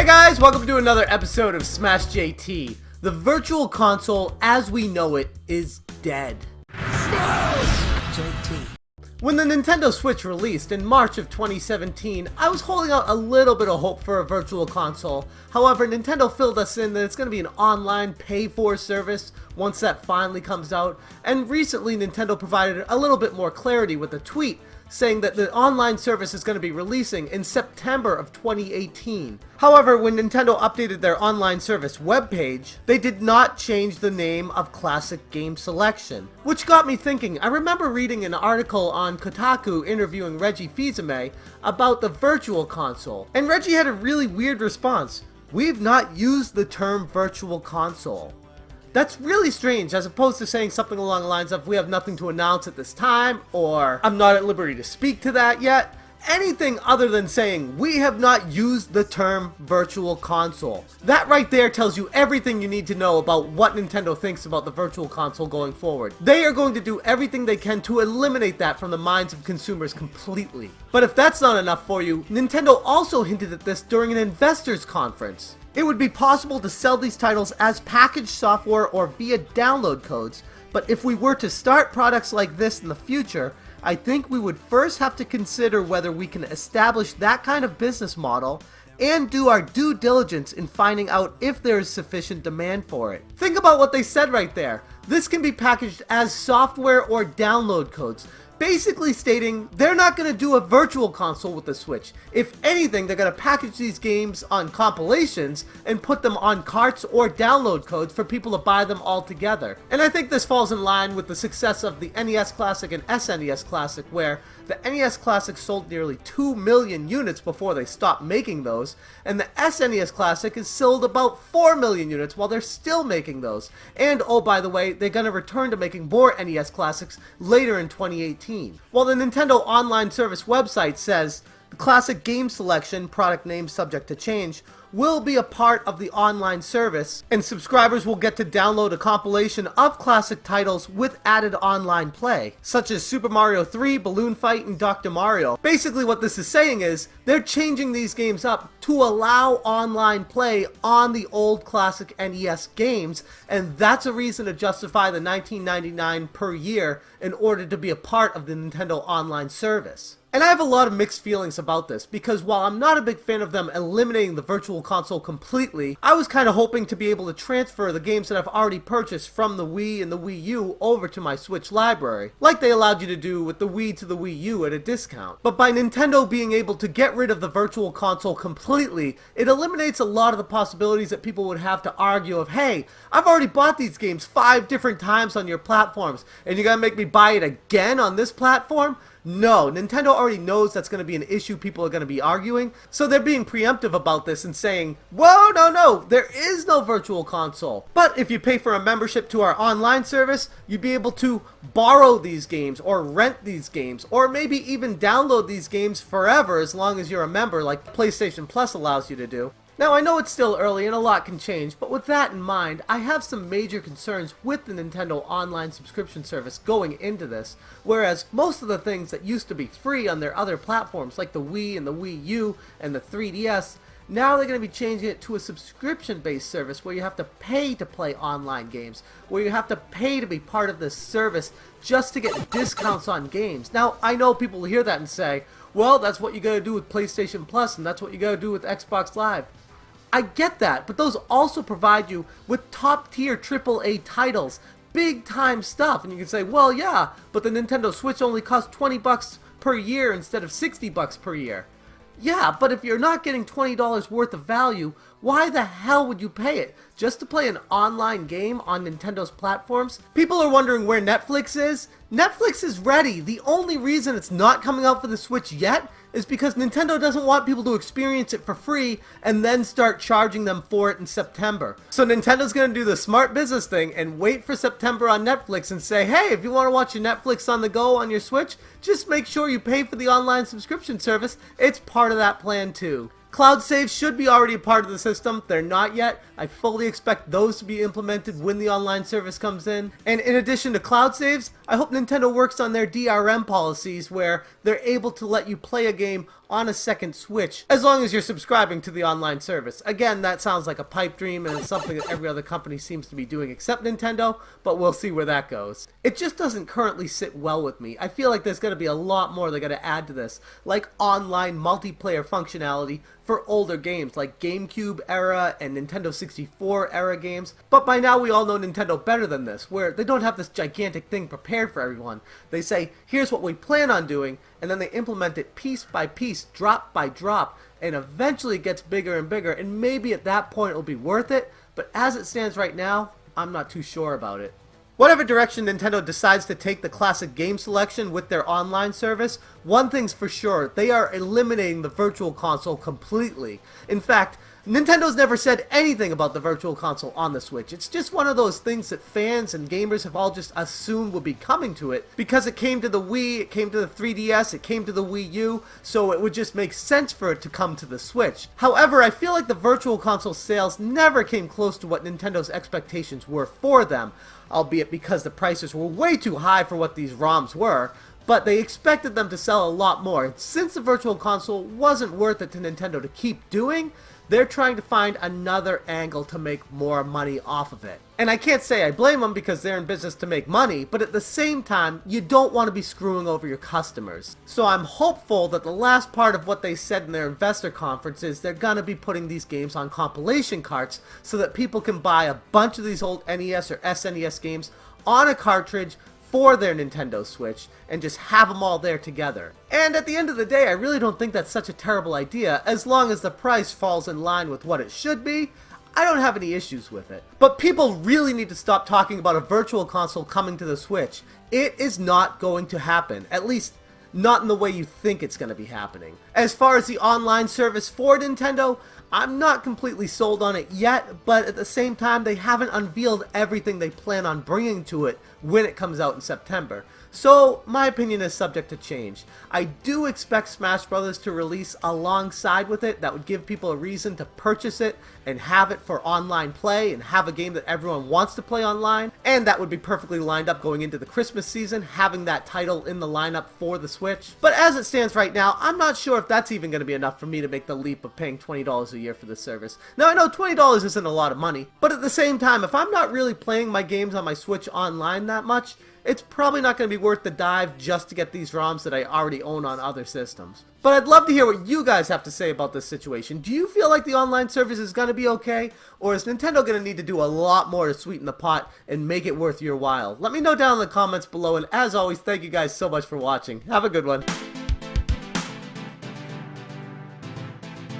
Hey guys, welcome to another episode of Smash JT. The Virtual Console, as we know it, is dead. Smash JT. When the Nintendo Switch released in March of 2017, I was holding out a little bit of hope for a Virtual Console. However, Nintendo filled us in that it's going to be an online pay-for service once that finally comes out, and recently Nintendo provided a little bit more clarity with a tweet saying that the online service is going to be releasing in September of 2018. However, when Nintendo updated their online service webpage, they did not change the name of Classic Game Selection, which got me thinking. I remember reading an article on Kotaku interviewing Reggie Fils-Aimé about the Virtual Console, and Reggie had a really weird response. "We've not used the term Virtual Console." That's really strange, as opposed to saying something along the lines of, "We have nothing to announce at this time," or "I'm not at liberty to speak to that yet." Anything other than saying, "We have not used the term Virtual Console." That right there tells you everything you need to know about what Nintendo thinks about the Virtual Console going forward. They are going to do everything they can to eliminate that from the minds of consumers completely. But if that's not enough for you, Nintendo also hinted at this during an investors conference. It would be possible to sell these titles as packaged software or via download codes, but if we were to start products like this in the future, I think we would first have to consider whether we can establish that kind of business model and do our due diligence in finding out if there is sufficient demand for it. Think about what they said right there. This can be packaged as software or download codes, basically stating they're not going to do a Virtual Console with the Switch. If anything, they're going to package these games on compilations and put them on carts or download codes for people to buy them all together. And I think this falls in line with the success of the NES Classic and SNES Classic, where the NES Classic sold nearly 2 million units before they stopped making those, and the SNES Classic has sold about 4 million units while they're still making those. And oh, by the way, they're going to return to making more NES Classics later in 2018. While the Nintendo Online Service website says the Classic Game Selection, product name subject to change, will be a part of the online service, and subscribers will get to download a compilation of classic titles with added online play, such as Super Mario 3, Balloon Fight, and Dr. Mario. Basically what this is saying is, they're changing these games up to allow online play on the old classic NES games, and that's a reason to justify the $19.99 per year in order to be a part of the Nintendo Online service. And I have a lot of mixed feelings about this, because while I'm not a big fan of them eliminating the Virtual Console completely, I was kind of hoping to be able to transfer the games that I've already purchased from the Wii and the Wii U over to my Switch library, like they allowed you to do with the Wii to the Wii U at a discount. But by Nintendo being able to get rid of the Virtual Console completely, it eliminates a lot of the possibilities that people would have to argue of, "Hey, I've already bought these games 5 different times on your platforms, and you're gonna make me buy it again on this platform?" No, Nintendo already knows that's going to be an issue people are going to be arguing, so they're being preemptive about this and saying, "Whoa, no, there is no Virtual Console. But if you pay for a membership to our online service, you'd be able to borrow these games or rent these games, or maybe even download these games forever as long as you're a member, like PlayStation Plus allows you to do." Now, I know it's still early and a lot can change, but with that in mind, I have some major concerns with the Nintendo Online subscription service going into this, whereas most of the things that used to be free on their other platforms, like the Wii and the Wii U and the 3DS, now they're going to be changing it to a subscription-based service where you have to pay to play online games, where you have to pay to be part of this service just to get discounts on games. Now, I know people will hear that and say, "Well, that's what you got to do with PlayStation Plus, and that's what you got to do with Xbox Live." I get that, but those also provide you with top-tier AAA titles, big-time stuff, and you can say, "Well, yeah, but the Nintendo Switch only costs $20 per year instead of $60 per year." Yeah, but if you're not getting $20 worth of value, why the hell would you pay it? Just to play an online game on Nintendo's platforms? People are wondering where Netflix is. Netflix is ready. The only reason it's not coming out for the Switch yet is because Nintendo doesn't want people to experience it for free and then start charging them for it in September. So Nintendo's going to do the smart business thing and wait for September on Netflix and say, "Hey, if you want to watch your Netflix on the go on your Switch, just make sure you pay for the online subscription service. It's part of that plan too." Cloud saves should be already a part of the system. They're not yet. I fully expect those to be implemented when the online service comes in. And in addition to cloud saves, I hope Nintendo works on their DRM policies where they're able to let you play a game on a second Switch, as long as you're subscribing to the online service. Again, that sounds like a pipe dream, and it's something that every other company seems to be doing except Nintendo, but we'll see where that goes. It just doesn't currently sit well with me. I feel like there's going to be a lot more they got to add to this, like online multiplayer functionality for older games like GameCube era and Nintendo 64 era games. But by now we all know Nintendo better than this, where they don't have this gigantic thing prepared for everyone. They say, here's what we plan on doing, and then they implement it piece by piece, drop by drop, and eventually it gets bigger and bigger, and maybe at that point it'll be worth it, but as it stands right now, I'm not too sure about it. Whatever direction Nintendo decides to take the classic game selection with their online service, one thing's for sure, they are eliminating the Virtual Console completely. In fact, Nintendo's never said anything about the Virtual Console on the Switch. It's just one of those things that fans and gamers have all just assumed would be coming to it, because it came to the Wii, it came to the 3DS, it came to the Wii U, so it would just make sense for it to come to the Switch. However, I feel like the Virtual Console sales never came close to what Nintendo's expectations were for them, albeit because the prices were way too high for what these ROMs were, but they expected them to sell a lot more. Since the Virtual Console wasn't worth it to Nintendo to keep doing, they're trying to find another angle to make more money off of it. And I can't say I blame them, because they're in business to make money, but at the same time, you don't want to be screwing over your customers. So I'm hopeful that the last part of what they said in their investor conference is they're gonna be putting these games on compilation carts so that people can buy a bunch of these old NES or SNES games on a cartridge for their Nintendo Switch and just have them all there together. And at the end of the day, I really don't think that's such a terrible idea, as long as the price falls in line with what it should be. I don't have any issues with it. But people really need to stop talking about a Virtual Console coming to the Switch. It is not going to happen, at least not in the way you think it's going to be happening. As far as the online service for Nintendo, I'm not completely sold on it yet, but at the same time, they haven't unveiled everything they plan on bringing to it when it comes out in September. So, my opinion is subject to change. I do expect Smash Bros. To release alongside with it. That would give people a reason to purchase it and have it for online play and have a game that everyone wants to play online. And that would be perfectly lined up going into the Christmas season, having that title in the lineup for the Switch. But as it stands right now, I'm not sure if that's even going to be enough for me to make the leap of paying $20 a year for this service. Now, I know $20 isn't a lot of money, but at the same time, if I'm not really playing my games on my Switch online that much, it's probably not going to be worth the dive just to get these ROMs that I already own on other systems. But I'd love to hear what you guys have to say about this situation. Do you feel like the online service is going to be okay? Or is Nintendo going to need to do a lot more to sweeten the pot and make it worth your while? Let me know down in the comments below, and as always, thank you guys so much for watching. Have a good one.